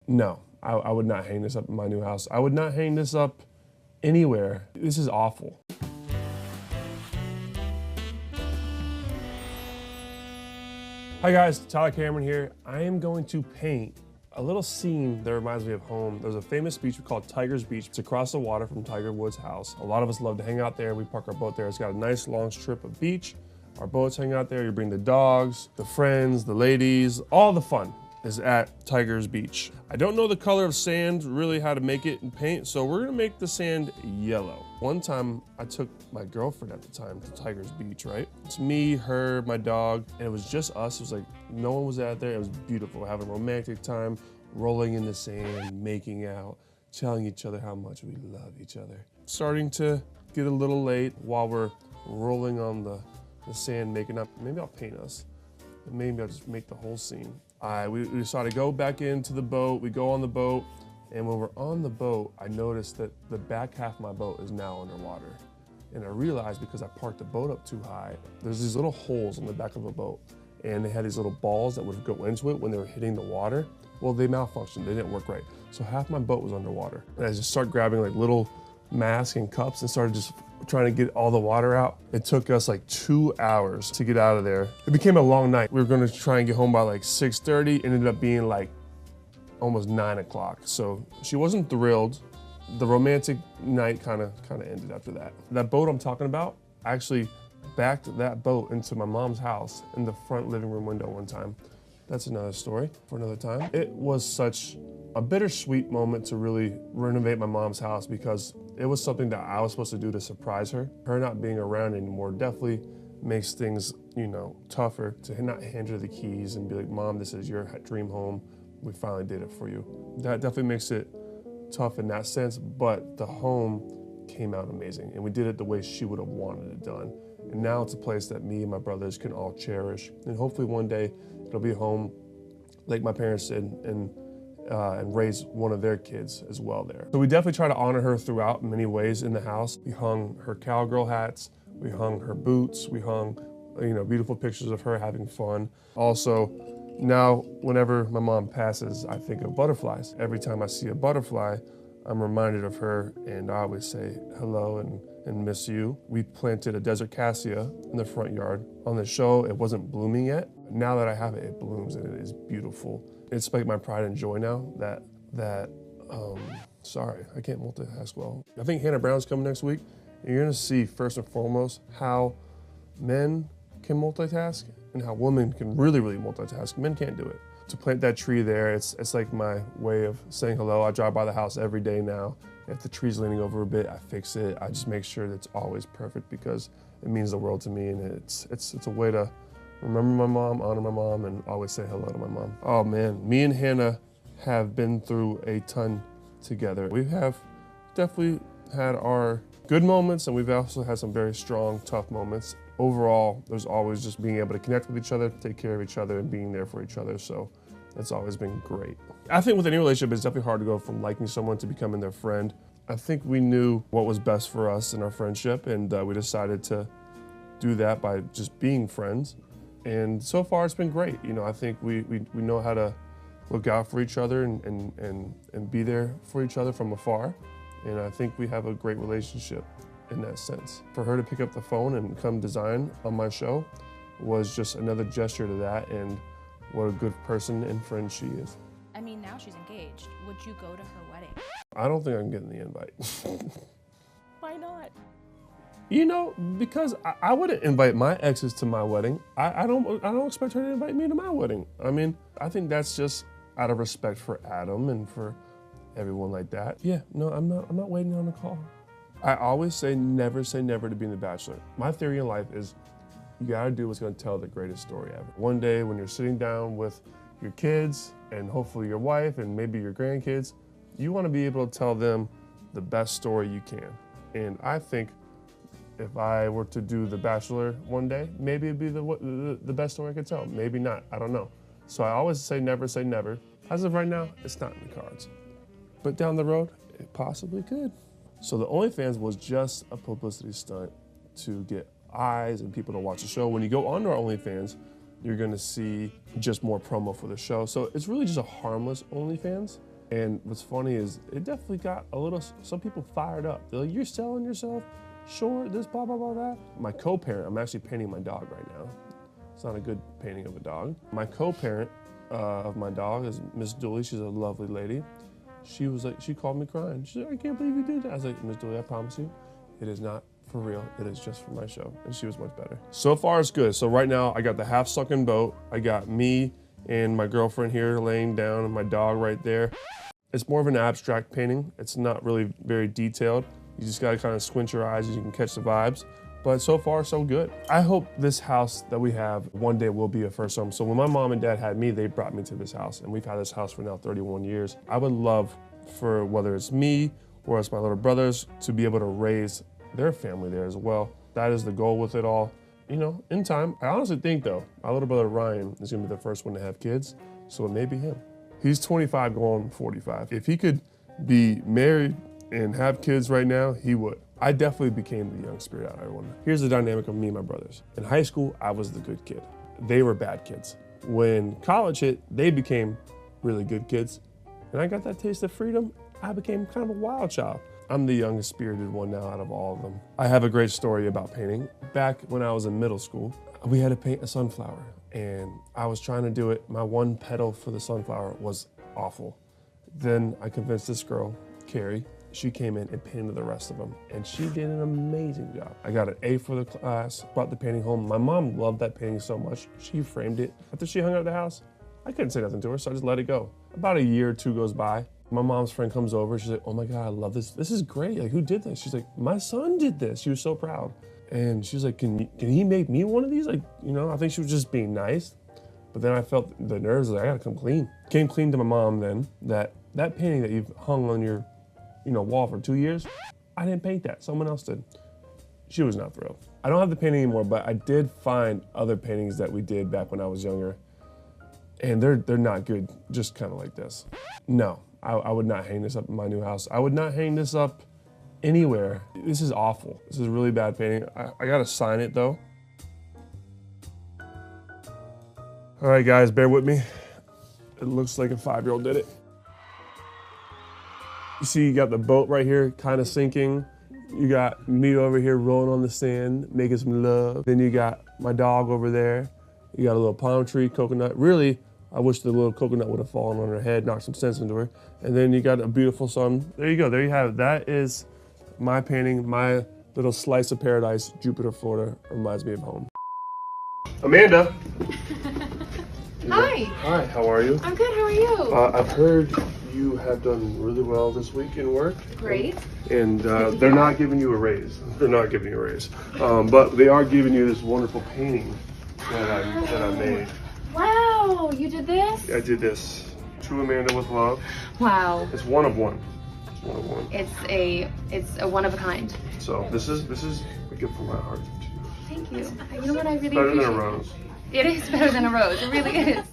No, I would not hang this up in my new house. I would not hang this up anywhere. This is awful. Hi guys, Tyler Cameron here. I am going to paint a little scene that reminds me of home. There's a famous beach called Tiger's Beach. It's across the water from Tiger Woods' house. A lot of us love to hang out there. We park our boat there. It's got a nice long strip of beach. Our boats hang out there. You bring the dogs, the friends, the ladies, all the fun is at Tiger's Beach. I don't know the color of sand, really how to make it in paint, so we're gonna make the sand yellow. One time I took my girlfriend at the time to Tiger's Beach, right? It's me, her, my dog, and it was just us. It was like, no one was out there. It was beautiful, having a romantic time, rolling in the sand, making out, telling each other how much we love each other. Starting to get a little late while we're rolling on the sand, making up. Maybe I'll paint us. Maybe I'll just make the whole scene. We decided to go back into the boat. We go on the boat, and when we're on the boat, I noticed that the back half of my boat is now underwater. And I realized because I parked the boat up too high, there's these little holes on the back of a boat, and they had these little balls that would go into it when they were hitting the water. Well, they malfunctioned, they didn't work right. So half my boat was underwater. And I just started grabbing like little masks and cups and started just trying to get all the water out. It took us like 2 hours to get out of there. It became a long night. We were gonna try and get home by like 6:30, ended up being like almost 9 o'clock. So she wasn't thrilled. The romantic night kind of ended after that. That boat I'm talking about, I actually backed that boat into my mom's house in the front living room window one time. That's another story for another time. It was such a bittersweet moment to really renovate my mom's house because it was something that I was supposed to do to surprise her. Her not being around anymore definitely makes things, you know, tougher to not hand her the keys and be like, Mom, this is your dream home. We finally did it for you. That definitely makes it tough in that sense, but the home came out amazing and we did it the way she would have wanted it done. And now it's a place that me and my brothers can all cherish. And hopefully one day it'll be a home like my parents did and raise one of their kids as well there. So we definitely try to honor her throughout in many ways in the house. We hung her cowgirl hats, we hung her boots, we hung, you know, beautiful pictures of her having fun. Also, now whenever my mom passes, I think of butterflies. Every time I see a butterfly, I'm reminded of her and I always say hello and miss you. We planted a desert cassia in the front yard. On the show, it wasn't blooming yet. Now that I have it, it blooms and it is beautiful. It's like my pride and joy now sorry, I can't multitask well. I think Hannah Brown's coming next week. You're gonna see first and foremost how men can multitask and how women can really, really multitask. Men can't do it. To plant that tree there, it's like my way of saying hello. I drive by the house every day now. If the tree's leaning over a bit, I fix it. I just make sure that it's always perfect because it means the world to me, and it's a way to remember my mom, honor my mom, and always say hello to my mom. Oh man, me and Hannah have been through a ton together. We have definitely had our good moments, and we've also had some very strong, tough moments. Overall, there's always just being able to connect with each other, take care of each other, and being there for each other. So that's always been great. I think with any relationship, it's definitely hard to go from liking someone to becoming their friend. I think we knew what was best for us in our friendship, and we decided to do that by just being friends. And so far, it's been great. You know, I think we know how to look out for each other and be there for each other from afar. And I think we have a great relationship in that sense. For her to pick up the phone and come design on my show was just another gesture to that, and what a good person and friend she is. I mean, now she's engaged. Would you go to her wedding? I don't think I can get in the invite. Why not? You know, because I wouldn't invite my exes to my wedding. I don't expect her to invite me to my wedding. I mean, I think that's just out of respect for Adam and for everyone like that. Yeah, no, I'm not waiting on a call. I always say never to being the Bachelor. My theory in life is you gotta do what's gonna tell the greatest story ever. One day when you're sitting down with your kids and hopefully your wife and maybe your grandkids, you wanna be able to tell them the best story you can. And I think if I were to do The Bachelor one day, maybe it'd be the best story I could tell. Maybe not, I don't know. So I always say never. As of right now, it's not in the cards. But down the road, it possibly could. So the OnlyFans was just a publicity stunt to get eyes and people to watch the show. When you go on to our OnlyFans, you're gonna see just more promo for the show. So it's really just a harmless OnlyFans. And what's funny is it definitely got a little, some people fired up. They're like, you're selling yourself short, this, blah, blah, blah, that. My co-parent, I'm actually painting my dog right now. It's not a good painting of a dog. My co-parent of my dog is Miss Dooley. She's a lovely lady. She was like, she called me crying. She's like, I can't believe you did that. I was like, Miss Dooley, I promise you, it is not for real. It is just for my show. And she was much better. So far, it's good. So right now, I got the half sunken boat. I got me and my girlfriend here laying down and my dog right there. It's more of an abstract painting. It's not really very detailed. You just gotta kind of squint your eyes and you can catch the vibes. But so far, so good. I hope this house that we have one day will be a first home. So when my mom and dad had me, they brought me to this house, and we've had this house for now 31 years. I would love for whether it's me or it's my little brothers to be able to raise their family there as well. That is the goal with it all. You know, in time, I honestly think though, my little brother Ryan is gonna be the first one to have kids, so it may be him. He's 25 going 45. If he could be married and have kids right now, he would. I definitely became the young spirit out of everyone. Here's the dynamic of me and my brothers. In high school, I was the good kid. They were bad kids. When college hit, they became really good kids. And I got that taste of freedom, I became kind of a wild child. I'm the youngest spirited one now out of all of them. I have a great story about painting. Back when I was in middle school, we had to paint a sunflower, and I was trying to do it. My one petal for the sunflower was awful. Then I convinced this girl, Carrie. She came in and painted the rest of them, and she did an amazing job. I got an A for the class, brought the painting home. My mom loved that painting so much, she framed it. After she hung it at the house, I couldn't say nothing to her, so I just let it go. About a year or two goes by. My mom's friend comes over, she's like, oh my God, I love this. This is great, like, who did this? She's like, my son did this. She was so proud. And she was like, can he make me one of these? Like, you know, I think she was just being nice. But then I felt the nerves, like, I gotta come clean. Came clean to my mom then, that painting that you've hung on your wall for 2 years, I didn't paint that, someone else did. She was not thrilled. I don't have the painting anymore, but I did find other paintings that we did back when I was younger, and they're not good, just kind of like this. No, I would not hang this up in my new house. I would not hang this up anywhere. This is awful. This is a really bad painting. I gotta sign it though. All right guys, bear with me. It looks like a 5-year-old did it. You see, you got the boat right here, kind of sinking. You got me over here rolling on the sand, making some love. Then you got my dog over there. You got a little palm tree, coconut. Really, I wish the little coconut would have fallen on her head, knocked some sense into her. And then you got a beautiful sun. There you go, there you have it. That is my painting, my little slice of paradise, Jupiter, Florida. Reminds me of home. Amanda. Hi. Hi, how are you? I'm good, how are you? I've heard you have done really well this week in work. Great. And they're not giving you a raise. They're not giving you a raise. But they are giving you this wonderful painting that I made. Wow, you did this? I did this. To Amanda with love. Wow. It's one of one. It's one of one. It's a one of a kind. So this is a gift from my heart to you. Thank you. You know what, I really Better appreciate than a rose. It is better than a rose, it really is.